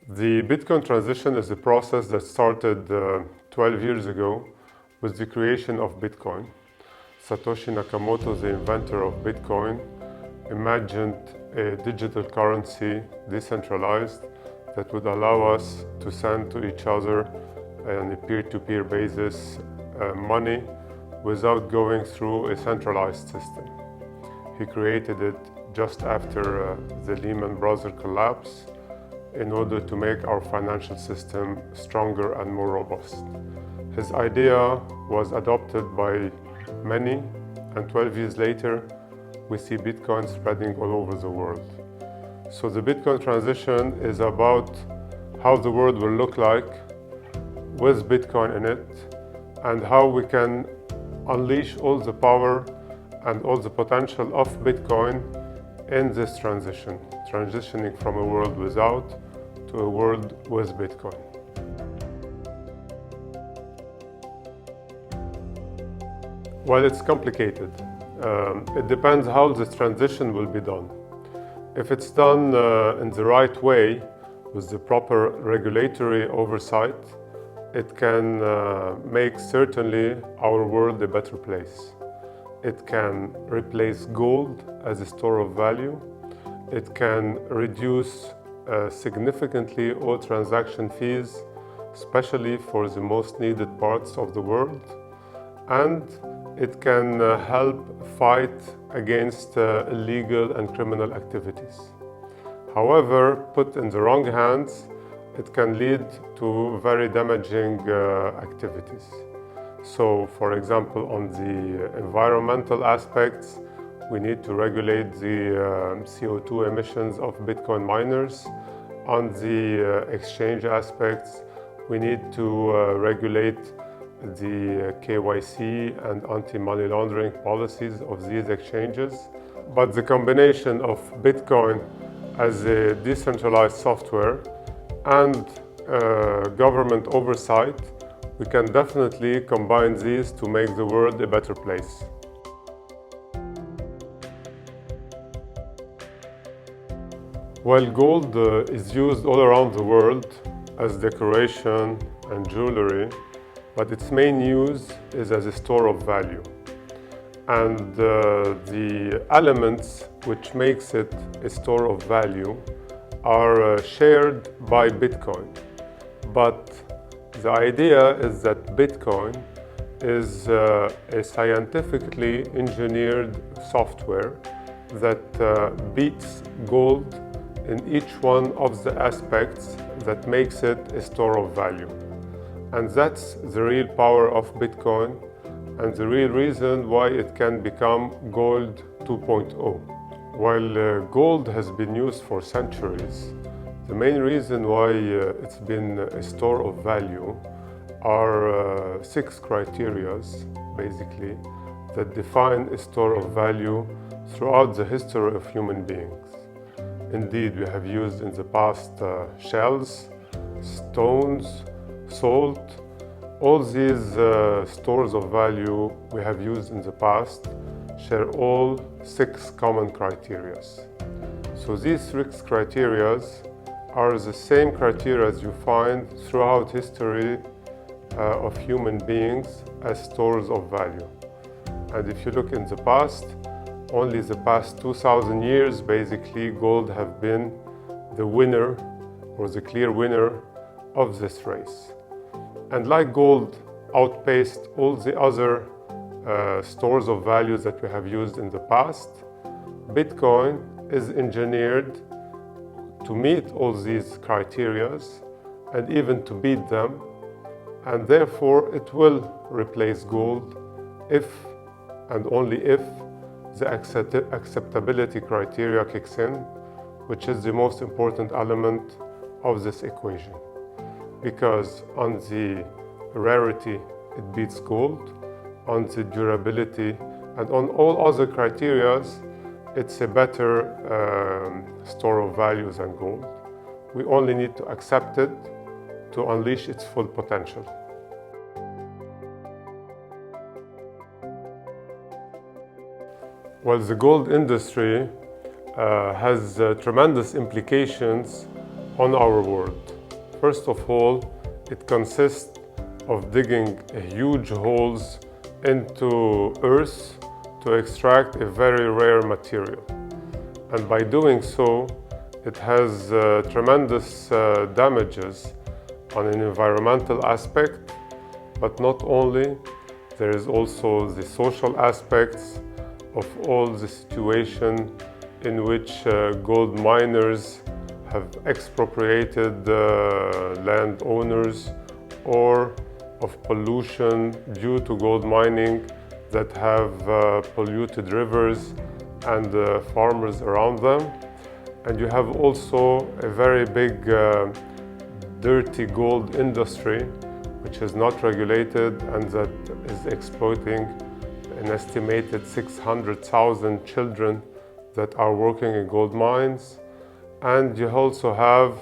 The Bitcoin transition is a process that started 12 years ago with the creation of Bitcoin. Satoshi Nakamoto, the inventor of Bitcoin, imagined a digital currency, decentralized, that would allow us to send to each other on a peer-to-peer basis money without going through a centralized system. He created it just after the Lehman Brothers collapse in order to make our financial system stronger and more robust. His idea was adopted by many, and 12 years later, we see Bitcoin spreading all over the world. So the Bitcoin transition is about how the world will look like with Bitcoin in it, and how we can unleash all the power and all the potential of Bitcoin in this transition, transitioning from a world without to a world with Bitcoin. Well, it's complicated. It depends how this transition will be done. If it's done in the right way, with the proper regulatory oversight, it can make certainly our world a better place. It can replace gold as a store of value. It can reduce significantly all transaction fees, especially for the most needed parts of the world. And it can help fight against illegal and criminal activities. However, put in the wrong hands, it can lead to very damaging activities. So, for example, on the environmental aspects, we need to regulate the CO2 emissions of Bitcoin miners. On the exchange aspects, we need to regulate the KYC and anti-money laundering policies of these exchanges. But the combination of Bitcoin as a decentralized software and government oversight, we can definitely combine these to make the world a better place. While gold is used all around the world as decoration and jewelry, but its main use is as a store of value. And the elements which makes it a store of value are shared by Bitcoin. But the idea is that Bitcoin is a scientifically engineered software that beats gold in each one of the aspects that makes it a store of value. And that's the real power of Bitcoin and the real reason why it can become gold 2.0. While gold has been used for centuries, the main reason why it's been a store of value are 6 criteria, basically, that define a store of value throughout the history of human beings. Indeed, we have used in the past shells, stones, salt. All these stores of value we have used in the past share all 6 common criteria. So these 6 criteria are the same criteria you find throughout history of human beings as stores of value. And if you look in the past, only the past 2,000 years, basically, gold have been the winner or the clear winner of this race. And like gold outpaced all the other stores of values that we have used in the past, Bitcoin is engineered to meet all these criteria and even to beat them, and therefore it will replace gold if and only if the acceptability criteria kicks in, which is the most important element of this equation. Because on the rarity, it beats gold, on the durability, and on all other criteria, it's a better store of value than gold. We only need to accept it to unleash its full potential. Well, the gold industry has tremendous implications on our world. First of all, it consists of digging huge holes into earth to extract a very rare material. And by doing so, it has tremendous damages on an environmental aspect, but not only, there is also the social aspects of all the situation in which gold miners have expropriated landowners, or of pollution due to gold mining that have polluted rivers and farmers around them. And you have also a very big dirty gold industry which is not regulated and that is exploiting an estimated 600,000 children that are working in gold mines. And you also have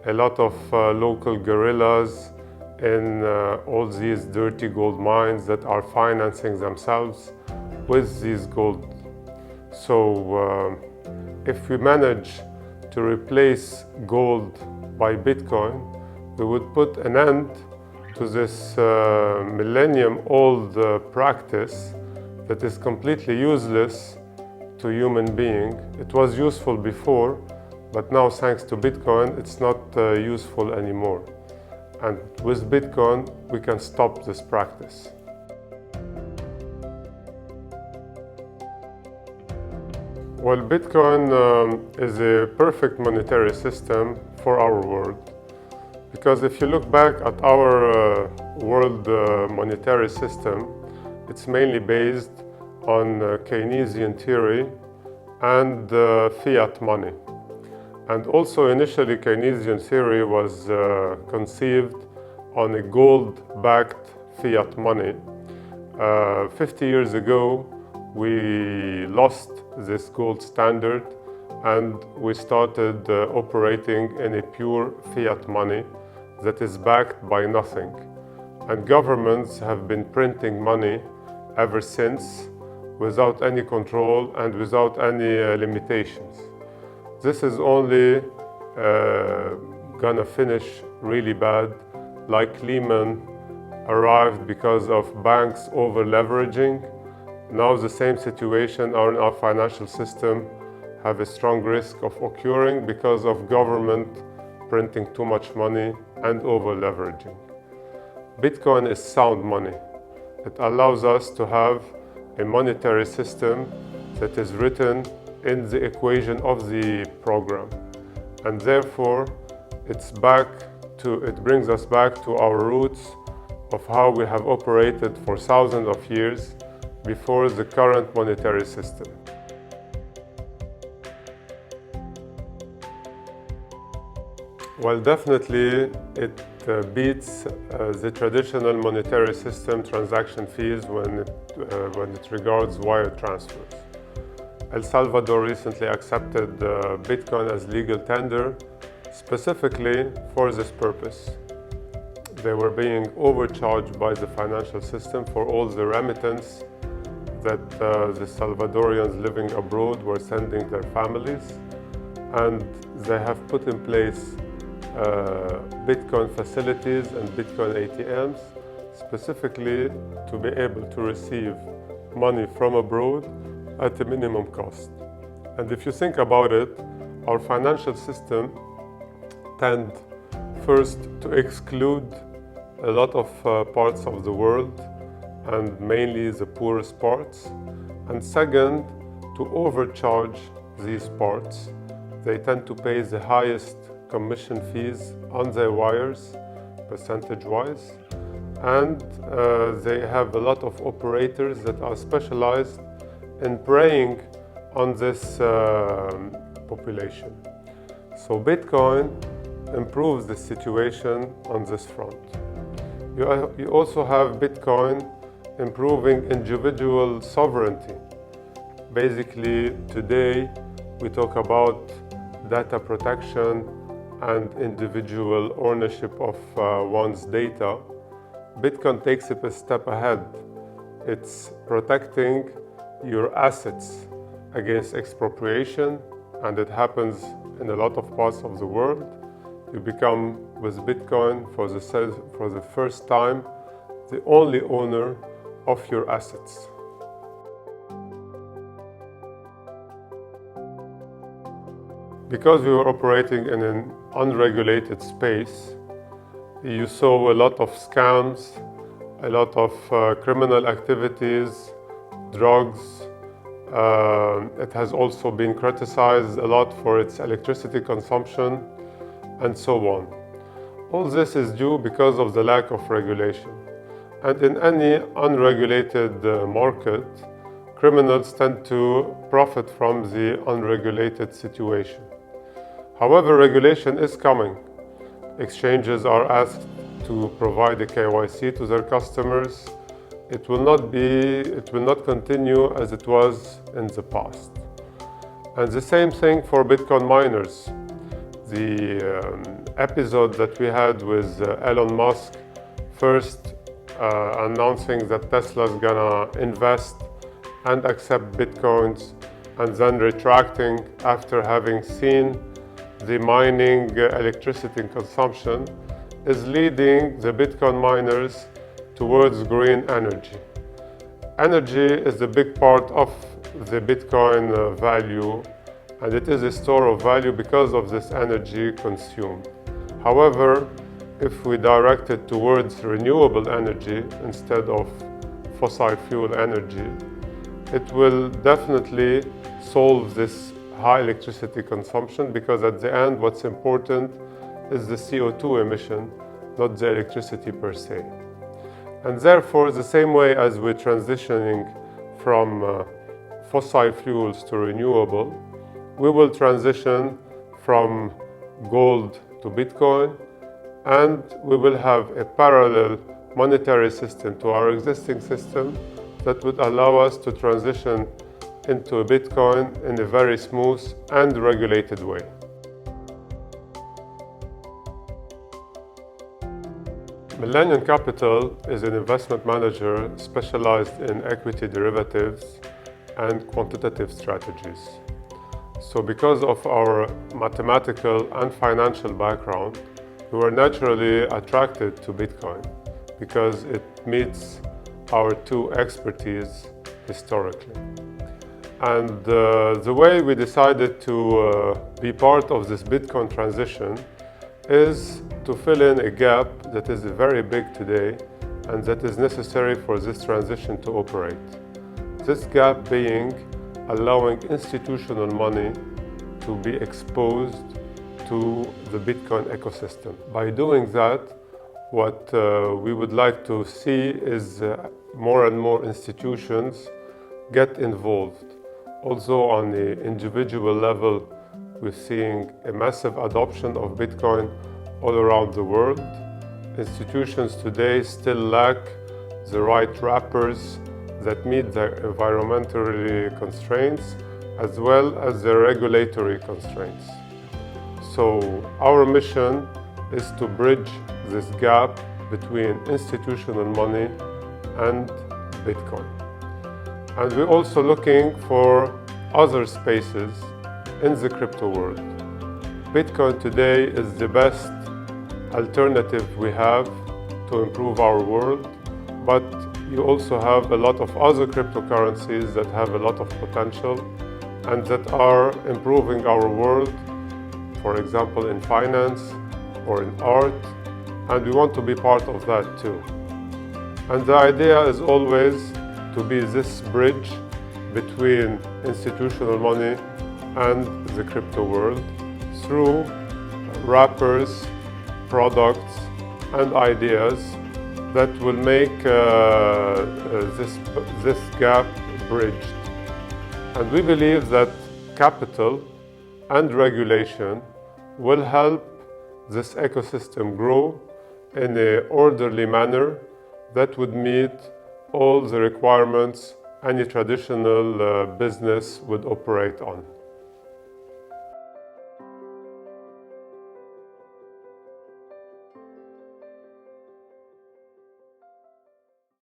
a lot of local guerrillas in all these dirty gold mines that are financing themselves with these gold. So if we manage to replace gold by Bitcoin, we would put an end to this millennium-old practice that is completely useless to human being. It was useful before, but now thanks to Bitcoin, it's not useful anymore. And with Bitcoin, we can stop this practice. Well, Bitcoin is a perfect monetary system for our world. Because if you look back at our world monetary system, it's mainly based on Keynesian theory and fiat money. And also initially Keynesian theory was conceived on a gold-backed fiat money. 50 years ago, we lost this gold standard and we started operating in a pure fiat money that is backed by nothing. And governments have been printing money ever since without any control and without any limitations. This is only gonna finish really bad, like Lehman arrived because of banks over-leveraging. Now the same situation in our financial system have a strong risk of occurring because of government printing too much money and over-leveraging. Bitcoin is sound money. It allows us to have a monetary system that is written in the equation of the program. And therefore, it brings us back to our roots of how we have operated for thousands of years before the current monetary system. Well, definitely it beats the traditional monetary system transaction fees when it regards wire transfers. El Salvador recently accepted Bitcoin as legal tender specifically for this purpose. They were being overcharged by the financial system for all the remittance that the Salvadorians living abroad were sending their families, and they have put in place Bitcoin facilities and Bitcoin ATMs specifically to be able to receive money from abroad at a minimum cost. And if you think about it, our financial system tend first to exclude a lot of parts of the world, and mainly the poorest parts, and second, to overcharge these parts. They tend to pay the highest commission fees on their wires, percentage-wise, and they have a lot of operators that are specialized in preying on this population. So Bitcoin improves the situation on this front. You also have Bitcoin improving individual sovereignty. Basically, today we talk about data protection and individual ownership of one's data. Bitcoin takes it a step ahead. It's protecting your assets against expropriation, and it happens in a lot of parts of the world. you become, with Bitcoin, for the first time, the only owner of your assets. Because we were operating in an unregulated space, you saw a lot of scams, a lot of criminal activities, drugs. It has also been criticized a lot for its electricity consumption, and so on. All this is due because of the lack of regulation. And in any unregulated market, criminals tend to profit from the unregulated situation. However, regulation is coming. Exchanges are asked to provide a KYC to their customers. It will not continue as it was in the past. And the same thing for Bitcoin miners. The episode that we had with Elon Musk first announcing that Tesla's gonna invest and accept Bitcoins, and then retracting after having seen the mining electricity consumption, is leading the Bitcoin miners towards green energy. Energy is a big part of the Bitcoin value, and it is a store of value because of this energy consumed. However, if we direct it towards renewable energy instead of fossil fuel energy, it will definitely solve this high electricity consumption, because at the end what's important is the CO2 emission, not the electricity per se. And therefore, the same way as we're transitioning from fossil fuels to renewable, we will transition from gold to Bitcoin, and we will have a parallel monetary system to our existing system that would allow us to transition into a Bitcoin in a very smooth and regulated way. Melanion Capital is an investment manager specialized in equity derivatives and quantitative strategies. So because of our mathematical and financial background, we were naturally attracted to Bitcoin because it meets our two expertise historically. And the way we decided to be part of this Bitcoin transition is to fill in a gap that is very big today and that is necessary for this transition to operate. This gap being allowing institutional money to be exposed to the Bitcoin ecosystem. By doing that, what we would like to see is more and more institutions get involved. Also on the individual level, we're seeing a massive adoption of Bitcoin all around the world. Institutions today still lack the right wrappers that meet their environmental constraints as well as their regulatory constraints. So our mission is to bridge this gap between institutional money and Bitcoin. And we're also looking for other spaces in the crypto world. Bitcoin today is the best alternative we have to improve our world, but you also have a lot of other cryptocurrencies that have a lot of potential and that are improving our world, for example in finance or in art, and we want to be part of that too. And the idea is always to be this bridge between institutional money and the crypto world through wrappers, products, and ideas that will make this gap bridged. And we believe that capital and regulation will help this ecosystem grow in an orderly manner that would meet all the requirements any traditional business would operate on.